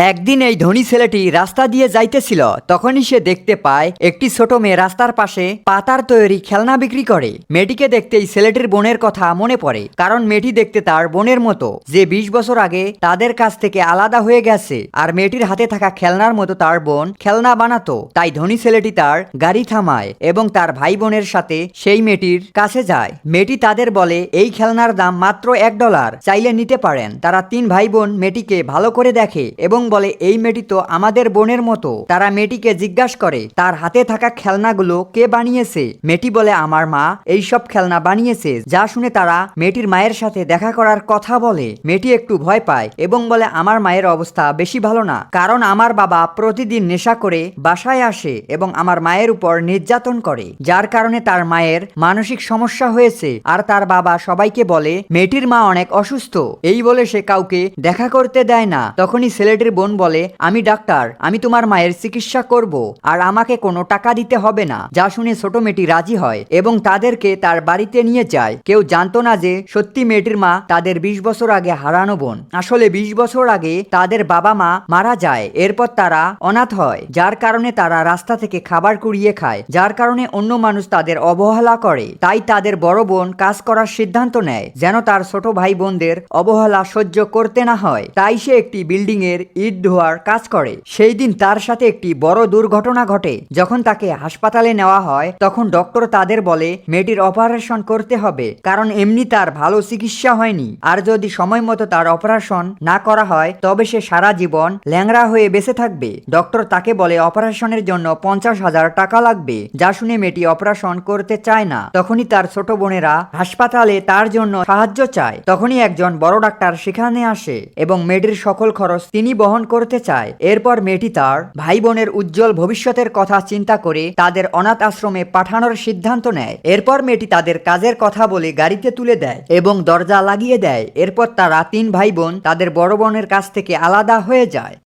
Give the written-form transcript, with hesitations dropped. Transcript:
একদিন এই ধনী ছেলেটি রাস্তা দিয়ে যাইতেছিল, তখনই সে দেখতে পায় একটি ছোট মেয়ে রাস্তার পাশে পাতার তৈরি খেলনা বিক্রি করে। মেয়েটিকে দেখতেই ছেলেটির বোনের কথা মনে পড়ে, কারণ মেয়েটি দেখতে তার বোনের মতো, যে 20 বছর আগে তাদের কাছ থেকে আলাদা হয়ে গেছে। আর মেয়েটির হাতে থাকা খেলনার মতো তার বোন খেলনা বানাতো। তাই ধনী ছেলেটি তার গাড়ি থামায় এবং তার ভাই বোনের সাথে সেই মেয়েটির কাছে যায়। মেয়েটি তাদের বলে এই খেলনার দাম মাত্র $1, চাইলে নিতে পারেন। তারা 3 ভাই বোন মেয়েটিকে ভালো করে দেখে এবং বলে এই মেয়েটি তো আমাদের বোনের মতো। তারা মেয়েটিকে জিজ্ঞাসা করে তার হাতে থাকা খেলনাগুলো কে বানিয়েছে। মেয়েটি বলে আমার মা এই সব খেলনা বানিয়েছে। যা শুনে তারা মেয়েটির মায়ের সাথে দেখা করার কথা বলে। মেয়েটি একটু ভয় পায় এবং বলে আমার মায়ের অবস্থা বেশি ভালো না, কারণ আমার বাবা প্রতিদিন নেশা করে বাসায় আসে এবং আমার মায়ের উপর নির্যাতন করে, যার কারণে তার মায়ের মানসিক সমস্যা হয়েছে। আর তার বাবা সবাইকে বলে মেয়েটির মা অনেক অসুস্থ। এই বলে সে কাউকে দেখা করতে দেয় না। তখনই ছেলেটির বোন বলে আমি ডাক্তার, আমি তোমার মায়ের চিকিৎসা করব আর আমাকে কোনো টাকা দিতে হবে না। যা শুনে ছোট মেয়েটি রাজি হয় এবং তাদেরকে তার বাড়িতে নিয়ে যায়। কেউ জানতো না যে সত্যি মেয়েটির মা তাদের 20 বছর আগে হারানো বোন। আসলে 20 বছর আগে তাদের বাবা মা মারা যায়, এরপর তারা অনাথ হয়, যার কারণে তারা রাস্তা থেকে খাবার কুড়িয়ে খায়, যার কারণে অন্য মানুষ তাদের অবহেলা করে। তাই তাদের বড় বোন কাজ করার সিদ্ধান্ত নেয় যেন তার ছোট ভাই বোনদের অবহেলা সহ্য করতে না হয়। তাই সে একটি বিল্ডিং এর ইট ধোয়ার কাজ করে। সেই দিন তার সাথে একটি বড় দুর্ঘটনা ঘটে। যখন তাকে হাসপাতালে নেওয়া হয় তখন ডক্টর তাদের বলে মেয়েটির অপারেশন করতে হবে, কারণ এমনি তার ভালো চিকিৎসা হয়নি। আর যদি সময় মতো তার অপারেশন না করা হয় তবে সে সারা জীবন ল্যাংড়া হয়ে বেঁচে থাকবে। ডক্টর তাকে বলে অপারেশনের জন্য 50,000 টাকা লাগবে। যা শুনে মেয়েটি অপারেশন করতে চায় না। তখনই তার ছোট বোনেরা হাসপাতালে তার জন্য সাহায্য চায়। তখনই একজন বড় ডাক্তার সেখানে আসে এবং মেয়েটির সকল খরচ তিনি বহন করতে চায়। এরপর মেয়েটি তার ভাই বোনের উজ্জ্বল ভবিষ্যতের কথা চিন্তা করে তাদের অনাথ আশ্রমে পাঠানোর সিদ্ধান্ত নেয়। এরপর মেয়েটি তাদের কাজের কথা বলে গাড়িতে তুলে দেয় এবং দরজা লাগিয়ে দেয়। এরপর তারা 3 ভাই বোন তাদের বড় বোনের কাছ থেকে আলাদা হয়ে যায়।